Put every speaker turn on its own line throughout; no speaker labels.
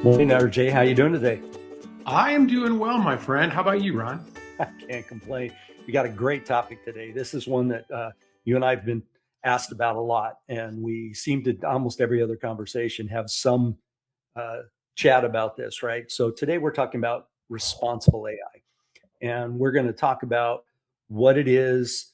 Morning, RJ. How you doing today?
I am doing well, my friend. How about you, Ron?
I can't complain. We got a great topic today. This is one that you and I have been asked about a lot, and we seem to almost every other conversation have some uh, chat about this, right? So today we're talking about responsible AI, and we're going to talk about what it is,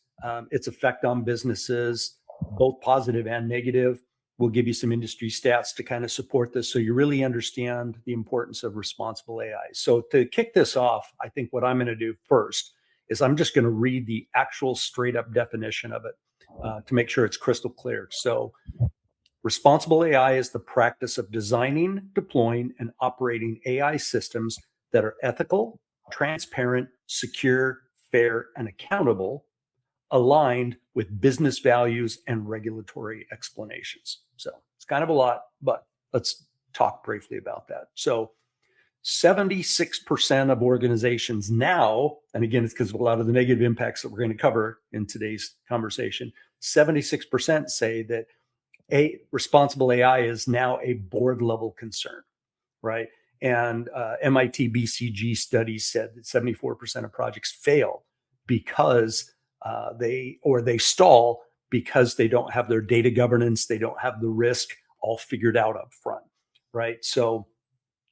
its effect on businesses, both positive and negative. We'll give you some industry stats to kind of support this so you really understand the importance of responsible AI. So, to kick this off, I think what I'm going to do first is I'm just going to read the actual straight up definition of it to make sure it's crystal clear. So, responsible AI is the practice of designing, deploying, and operating AI systems that are ethical, transparent, secure, fair, and accountable, aligned with business values and regulatory explanations. So it's kind of a lot, but let's talk briefly about that. So 76% of organizations now, and again, it's because of a lot of the negative impacts that we're going to cover in today's conversation, 76% say that responsible AI is now a board level concern, right? And MIT BCG studies said that 74% of projects fail because they stall because they don't have their data governance, they don't have the risk all figured out up front, right? So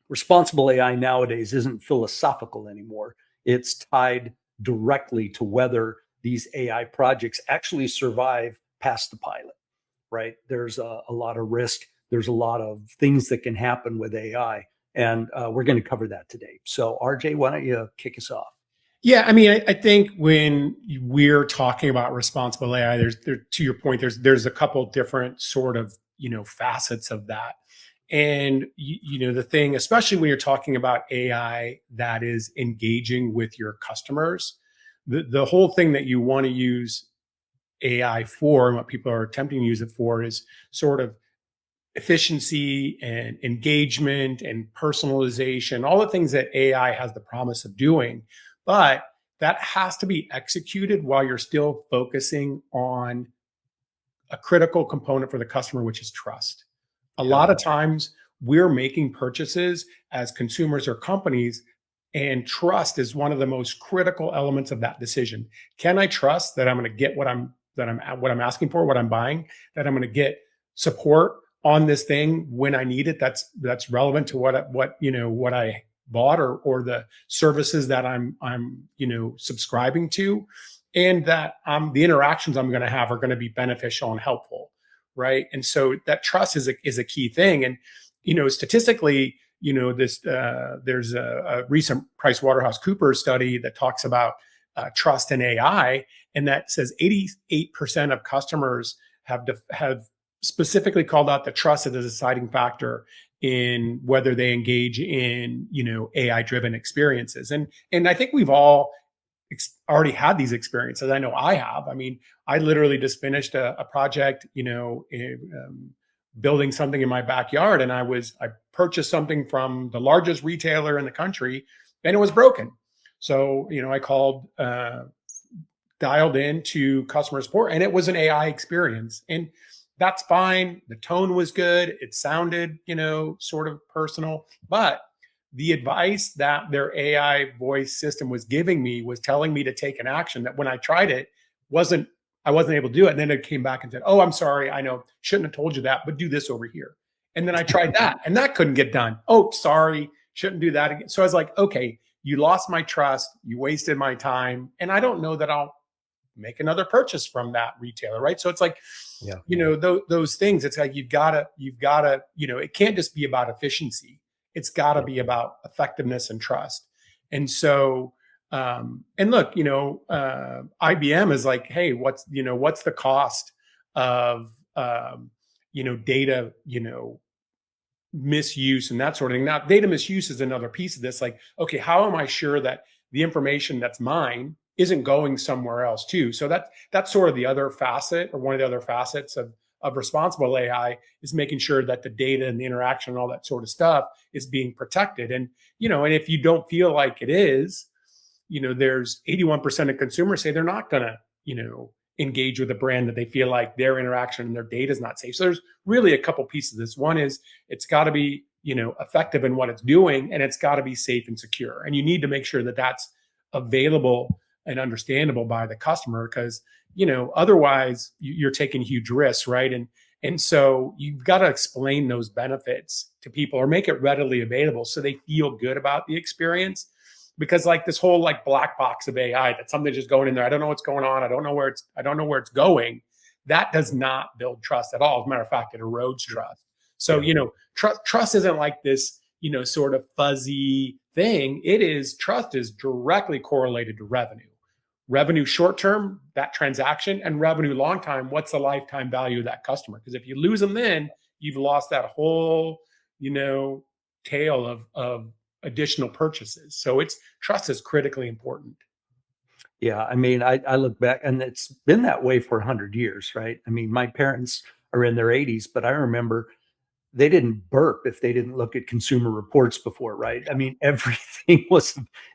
responsible AI nowadays isn't philosophical anymore. It's tied directly to whether these AI projects actually survive past the pilot, right? There's a lot of risk. There's a lot of things that can happen with AI. And we're going to cover that today. So, RJ, why don't you kick us off?
Yeah, I mean, I think when we're talking about responsible AI, to your point, there's a couple different sort of facets of that, and the thing, especially when you're talking about AI that is engaging with your customers, the whole thing that you want to use AI for, and what people are attempting to use it for, is sort of efficiency and engagement and personalization, all the things that AI has the promise of doing. But that has to be executed while you're still focusing on a critical component for the customer, which is trust. A
Yeah.
lot of times we're making purchases as consumers or companies, and trust is one of the most critical elements of that decision. Can I trust that I'm going to get what I'm asking for, what I'm buying, that I'm going to get support on this thing when I need it? That's relevant to what I bought, or the services that I'm subscribing to, and that the interactions I'm going to have are going to be beneficial and helpful, right? And so that trust is a key thing. And statistically, there's a recent PricewaterhouseCoopers study that talks about trust in AI, and that says 88% of customers have specifically called out the trust as a deciding factor in whether they engage in AI driven experiences. And I think we've all already had these experiences. I know I have. I mean, I literally just finished a project, building something in my backyard, and I purchased something from the largest retailer in the country, and it was broken. So I called, dialed into customer support, and it was an AI experience, and that's fine. The tone was good. It sounded, sort of personal, but the advice that their AI voice system was giving me was telling me to take an action that, when I tried it, I wasn't able to do it. And then it came back and said, "Oh, I'm sorry. I know, shouldn't have told you that, but do this over here." And then I tried that, and that couldn't get done. "Oh, sorry, shouldn't do that again." So I was like, okay, you lost my trust. You wasted my time. And I don't know that I'll make another purchase from that retailer, right? So it's like,
Yeah.
those things. It's like you've got to, it can't just be about efficiency. It's got to be about effectiveness and trust. And so, and look, IBM is like, hey, what's the cost of, data, misuse and that sort of thing. Now, data misuse is another piece of this. Like, okay, how am I sure that the information that's mine isn't going somewhere else too? So that's sort of the other facet, or one of the other facets of responsible AI, is making sure that the data and the interaction and all that sort of stuff is being protected. And and if you don't feel like it is, there's 81% of consumers say they're not going to engage with a brand that they feel like their interaction and their data is not safe. So there's really a couple pieces of this. One is, it's got to be effective in what it's doing, and it's got to be safe and secure. And you need to make sure that that's available and understandable by the customer, because otherwise you're taking huge risks, right? And so you've got to explain those benefits to people, or make it readily available so they feel good about the experience. Because like this whole like black box of AI, that's something just going in there, I don't know what's going on, I don't know where it's going. That does not build trust at all. As a matter of fact, it erodes trust. So, trust isn't like this, sort of fuzzy thing. Trust is directly correlated to revenue. Revenue short term, that transaction, and revenue long time, what's the lifetime value of that customer? Because if you lose them, then you've lost that whole, tail of additional purchases. So trust is critically important.
Yeah, I mean, I look back, and it's been that way for 100 years, right? I mean, my parents are in their 80s, but I remember they didn't burp if they didn't look at Consumer Reports before, right? I mean, everything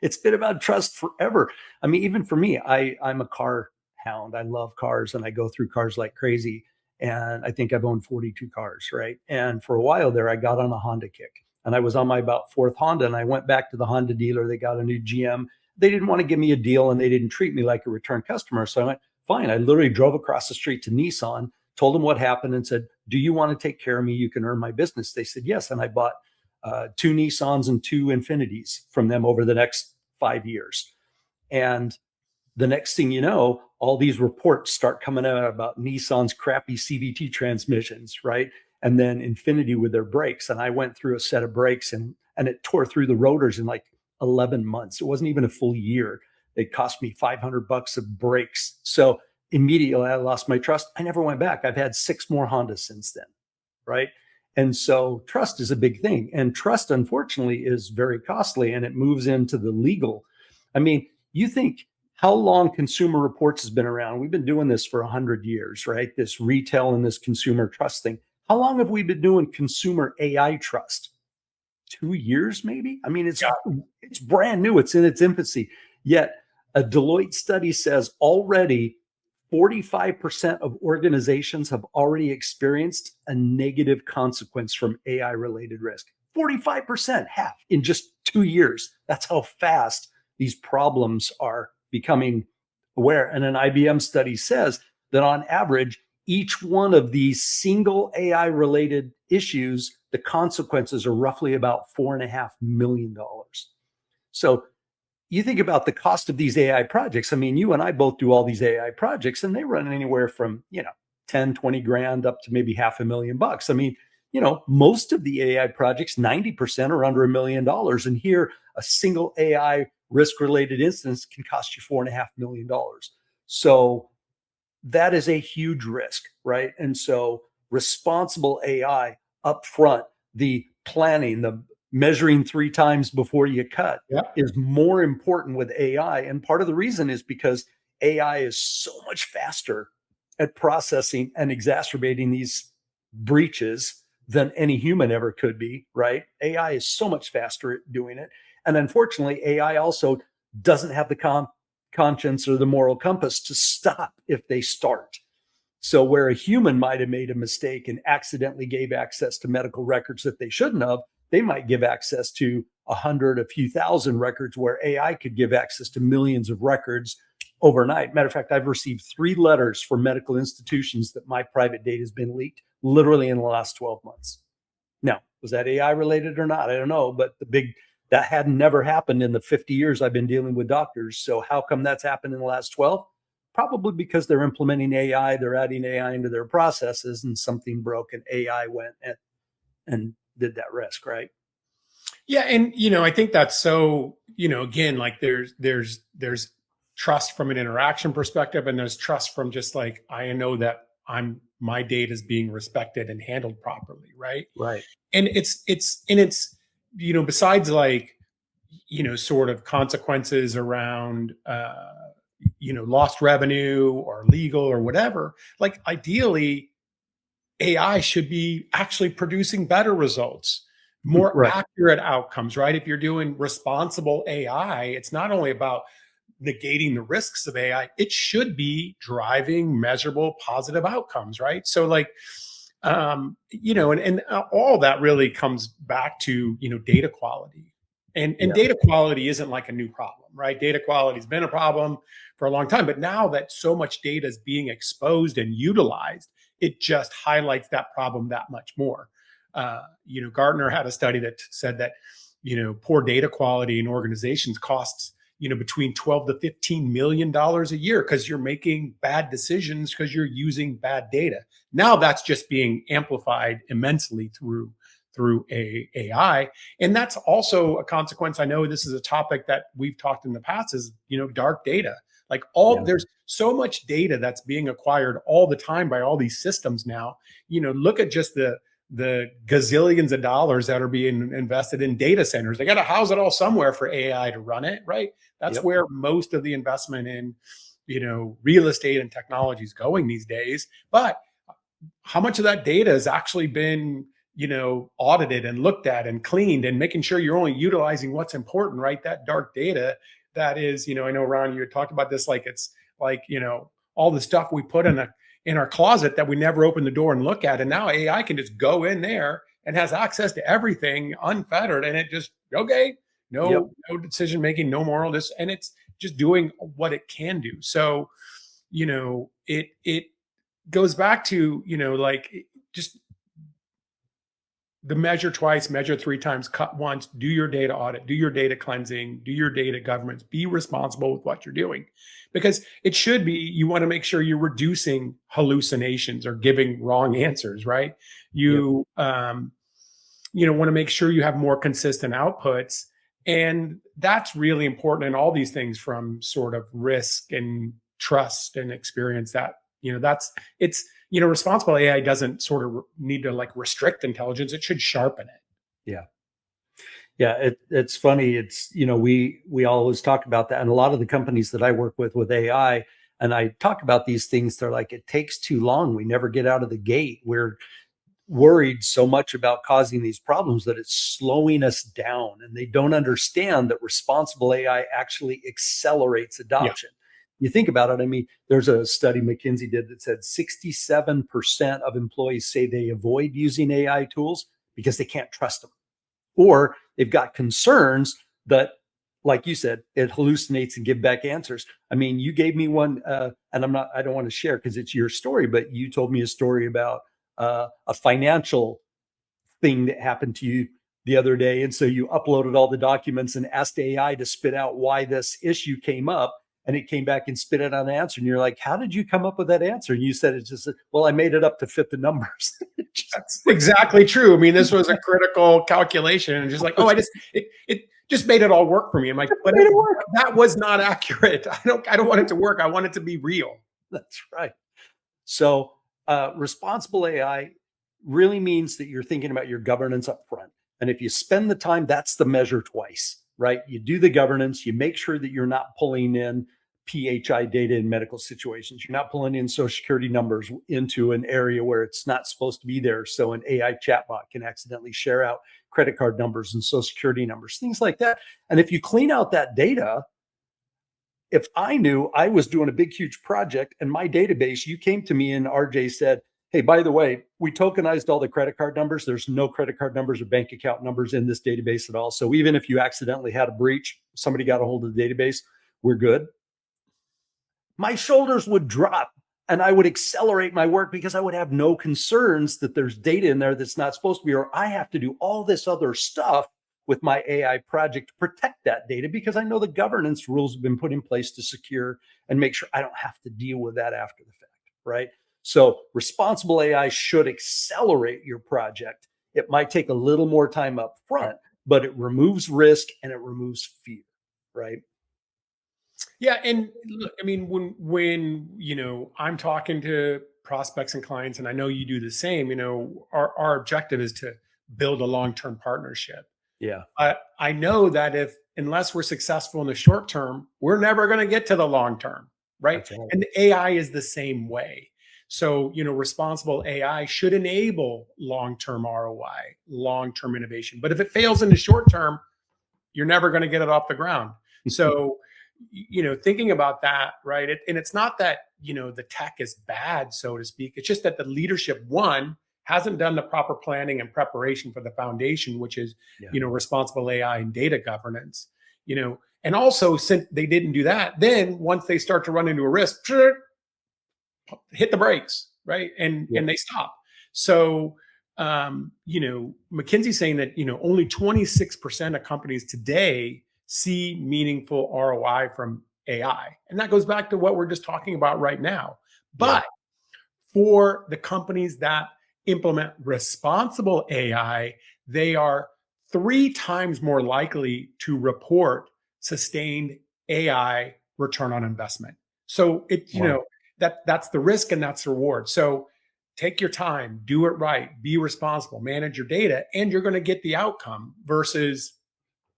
it's been about trust forever. I mean, even for me, I'm a car hound. I love cars, and I go through cars like crazy. And I think I've owned 42 cars, right? And for a while there, I got on a Honda kick, and I was on my about fourth Honda, and I went back to the Honda dealer. They got a new GM. They didn't want to give me a deal, and they didn't treat me like a return customer. So I went, fine. I literally drove across the street to Nissan, told them what happened, and said, do you want to take care of me? You can earn my business. They said, yes. And I bought 2 Nissans and 2 Infinitis from them over the next 5 years. And the next thing you know, all these reports start coming out about Nissan's crappy CVT transmissions, right? And then Infiniti with their brakes. And I went through a set of brakes, and it tore through the rotors in like 11 months. It wasn't even a full year. It cost me $500 of brakes. So immediately I lost my trust. I never went back. I've had 6 more Hondas since then, right? And so trust is a big thing. And trust, unfortunately, is very costly, and it moves into the legal. I mean, you think how long Consumer Reports has been around? We've been doing this for 100 years, right? This retail and this consumer trust thing. How long have we been doing consumer AI trust? 2 years, maybe? I mean, it's brand new. It's in its infancy. Yet a Deloitte study says already 45% of organizations have already experienced a negative consequence from AI-related risk. 45%, half in just 2 years. That's how fast these problems are becoming aware. And an IBM study says that on average, each one of these single AI-related issues, the consequences are roughly about $4.5 million. So you think about the cost of these AI projects. I mean, you and I both do all these AI projects, and they run anywhere from, 10, 20 grand up to maybe $500,000. I mean, most of the AI projects, 90% are under $1 million. And here, a single AI risk-related instance can cost you $4.5 million. So that is a huge risk, right? And so responsible AI upfront, the planning, the measuring 3 times before you cut is more important with AI. And part of the reason is because AI is so much faster at processing and exacerbating these breaches than any human ever could be, right? AI is so much faster at doing it. And unfortunately, AI also doesn't have the conscience or the moral compass to stop if they start. So where a human might have made a mistake and accidentally gave access to medical records that they shouldn't have, they might give access to 100, a few thousand records, where AI could give access to millions of records overnight. Matter of fact, I've received 3 letters from medical institutions that my private data has been leaked literally in the last 12 months. Now, was that AI related or not? I don't know, but that had never happened in the 50 years I've been dealing with doctors. So how come that's happened in the last 12? Probably because they're implementing AI, they're adding AI into their processes, and something broke, and AI went and did that risk, right?
Yeah, and I think that's so, again, like there's trust from an interaction perspective, and there's trust from just like, I know that my data is being respected and handled properly, right?
Right.
And it's besides like, sort of consequences around lost revenue or legal or whatever, like ideally AI should be actually producing better results, more
Right.
accurate outcomes, right? If you're doing responsible AI, it's not only about negating the risks of AI, it should be driving measurable positive outcomes, right? So like, And all that really comes back to, data quality. And
Yeah.
data quality isn't like a new problem, right? Data quality has been a problem for a long time, but now that so much data is being exposed and utilized, it just highlights that problem that much more. Gartner had a study that said that, poor data quality in organizations costs, between 12 to 15 million dollars a year because you're making bad decisions because you're using bad data. Now that's just being amplified immensely through AI. And that's also a consequence. I know this is a topic that we've talked in the past is, dark data. Like
Yeah.
there's so much data that's being acquired all the time by all these systems now. Look at just the gazillions of dollars that are being invested in data centers. They got to house it all somewhere for AI to run it, right? That's
Yep.
where most of the investment in, real estate and technology is going these days. But how much of that data has actually been, audited and looked at and cleaned and making sure you're only utilizing what's important, right? That dark data that is, I know Ron, you had talked about this, like it's like, all the stuff we put in our closet that we never open the door and look at. And now AI can just go in there and has access to everything unfettered. And it just, okay,
Yep.
no decision making, no moral, and it's just doing what it can do. So, it goes back to, like just the measure twice, measure three times, cut once, do your data audit, do your data cleansing, do your data governance, be responsible with what you're doing. Because it should be, you want to make sure you're reducing hallucinations or giving wrong answers, right? You, want to make sure you have more consistent outputs. And that's really important in all these things, from sort of risk and trust and experience, that, responsible AI doesn't sort of need to like restrict intelligence. It should sharpen it.
Yeah. Yeah. It's funny. We always talk about that. And a lot of the companies that I work with AI, and I talk about these things, they're like, it takes too long. We never get out of the gate. We're worried so much about causing these problems that it's slowing us down. And they don't understand that responsible AI actually accelerates
Yeah.
adoption. You think about it. I mean, there's a study McKinsey did that said 67% of employees say they avoid using AI tools because they can't trust them, or they've got concerns that, like you said, it hallucinates and give back answers. I mean, you gave me one, and I don't want to share because it's your story, but you told me a story about a financial thing that happened to you the other day. And so you uploaded all the documents and asked AI to spit out why this issue came up. And it came back and spit out an answer. And you're like, how did you come up with that answer? And you said, it's just, well, I made it up to fit the numbers.
That's exactly true. I mean, this was a critical calculation, and just like, it just made it all work for me. I'm like, but that was not accurate. I don't want it to work. I want it to be real.
That's right. So responsible AI really means that you're thinking about your governance up front. And if you spend the time, that's the measure twice, right? You do the governance, you make sure that you're not pulling in PHI data in medical situations. You're not pulling in social security numbers into an area where it's not supposed to be there. So an AI chatbot can accidentally share out credit card numbers and social security numbers, things like that. And if you clean out that data, if I knew I was doing a big, huge project and my database, you came to me and RJ said, hey, by the way, we tokenized all the credit card numbers. There's no credit card numbers or bank account numbers in this database at all. So even if you accidentally had a breach, somebody got a hold of the database, we're good. My shoulders would drop and I would accelerate my work because I would have no concerns that there's data in there that's not supposed to be, or I have to do all this other stuff with my AI project to protect that data because I know the governance rules have been put in place to secure and make sure I don't have to deal with that after the fact, right? So responsible AI should accelerate your project. It might take a little more time up front, but it removes risk and it removes fear, right?
Yeah, and look, I mean, when I'm talking to prospects and clients, and I know you do the same. Our objective is to build a long-term partnership.
Yeah.
I know that unless we're successful in the short term, we're never going to get to the long term, right?
That's right.
And AI is the same way. So, responsible AI should enable long-term ROI, long-term innovation. But if it fails in the short term, you're never going to get it off the ground. So, thinking about that, right? And it's not that, the tech is bad, so to speak. It's just that the leadership, one, hasn't done the proper planning and preparation for the foundation, which is,
Yeah.
responsible AI and data governance, and also, since they didn't do that, then once they start to run into a risk, hit the brakes, right? And
Yeah.
they stop. So, McKinsey's saying that, only 26% of companies today see meaningful ROI from AI. And that goes back to what we're just talking about right now.
Yeah.
But for the companies that implement responsible AI, they are 3 times more likely to report sustained AI return on investment. So
Wow.
that's the risk and that's the reward. So take your time, do it right, be responsible, manage your data, and you're going to get the outcome versus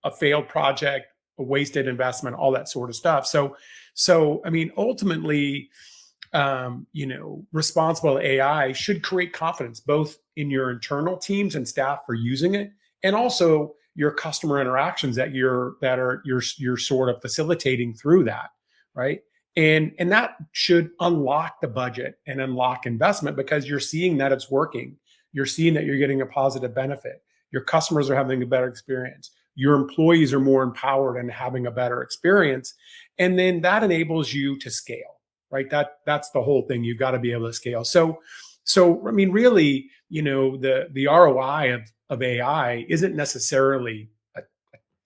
a failed project, a wasted investment, all that sort of stuff. So I mean, ultimately, responsible AI should create confidence both in your internal teams and staff for using it, and also your customer interactions that you're sort of facilitating through that, right? And that should unlock the budget and unlock investment because you're seeing that it's working. You're seeing that you're getting a positive benefit. Your customers are having a better experience. Your employees are more empowered and having a better experience. And then that enables you to scale, right? That's the whole thing. You've got to be able to scale. So I mean, really, the ROI of AI isn't necessarily a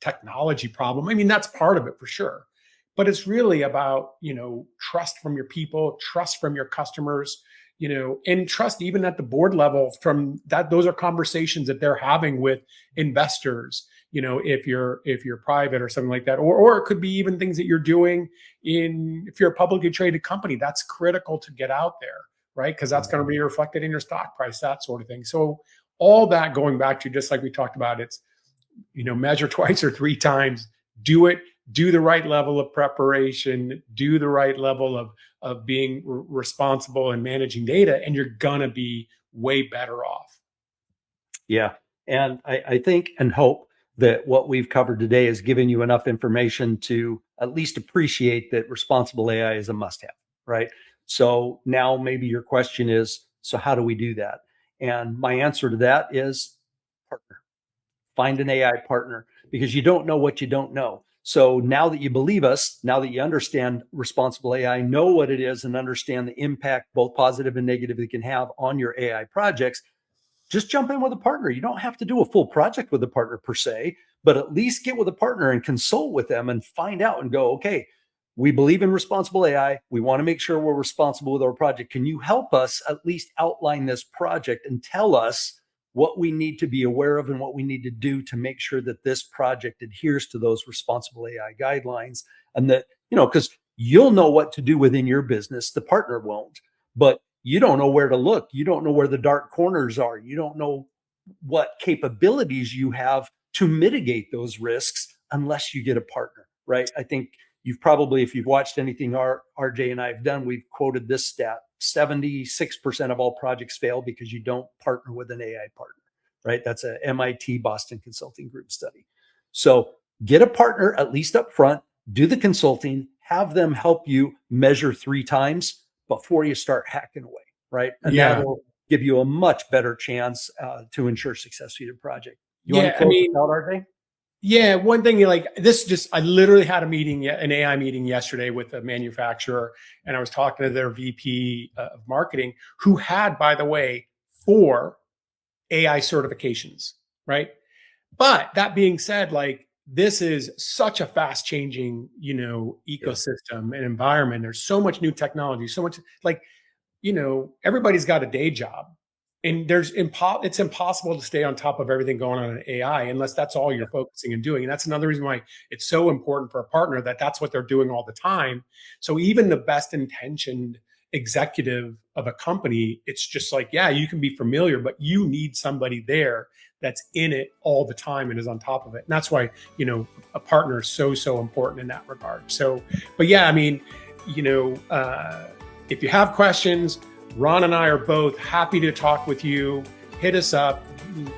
technology problem. I mean, that's part of it for sure. But it's really about, trust from your people, trust from your customers, and trust even at the board level from that. Those are conversations that they're having with investors, if you're private or something like that, or it could be even things that you're doing if you're a publicly traded company. That's critical to get out there, right? Because that's going to be reflected in your stock price, that sort of thing. So all that going back to just like we talked about, it's, measure twice or 3 times, do it, do the right level of preparation, do the right level of being responsible and managing data, and you're gonna be way better off.
Yeah. And I think and hope that what we've covered today has given you enough information to at least appreciate that responsible AI is a must have, right? So now maybe your question is, so how do we do that? And my answer to that is partner. Find an AI partner because you don't know what you don't know. So now that you believe us, now that you understand responsible AI, know what it is and understand the impact, both positive and negative, it can have on your AI projects, just jump in with a partner. You don't have to do a full project with a partner per se, but at least get with a partner and consult with them and find out and go, okay, we believe in responsible AI. We want to make sure we're responsible with our project. Can you help us at least outline this project and tell us what we need to be aware of and what we need to do to make sure that this project adheres to those responsible AI guidelines? And that, because you'll know what to do within your business, the partner won't, but you don't know where to look. You don't know where the dark corners are. You don't know what capabilities you have to mitigate those risks unless you get a partner, right? I think you've probably, if you've watched anything RJ and I have done, we've quoted this stat: 76% of all projects fail because you don't partner with an AI partner, right? That's a MIT Boston Consulting Group study. So get a partner, at least up front, do the consulting, have them help you measure 3 times before you start hacking away, right? And
Yeah.
that'll give you a much better chance to ensure success with your project. You want to
Yeah. I
close
mean,
this out, RJ?
yeah, one thing I literally had an AI meeting yesterday with a manufacturer, and I was talking to their VP of marketing, who had, by the way, 4 AI certifications, right? But that being said, this is such a fast changing,
Yeah.
ecosystem and environment. There's so much new technology, so much everybody's got a day job, and it's impossible to stay on top of everything going on in AI unless that's all
Yeah.
you're focusing and doing. And that's another reason why it's so important for a partner that that's what they're doing all the time. So even the best intentioned executive of a company, it's just like, yeah, you can be familiar, but you need somebody there that's in it all the time and is on top of it. And that's why, a partner is so important in that regard. So, but yeah, I mean, if you have questions, Ron and I are both happy to talk with you. Hit us up,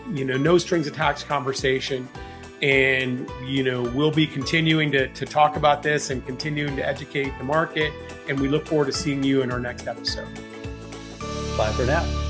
no strings attached conversation. And, we'll be continuing to talk about this and continuing to educate the market. And we look forward to seeing you in our next episode.
Bye for now.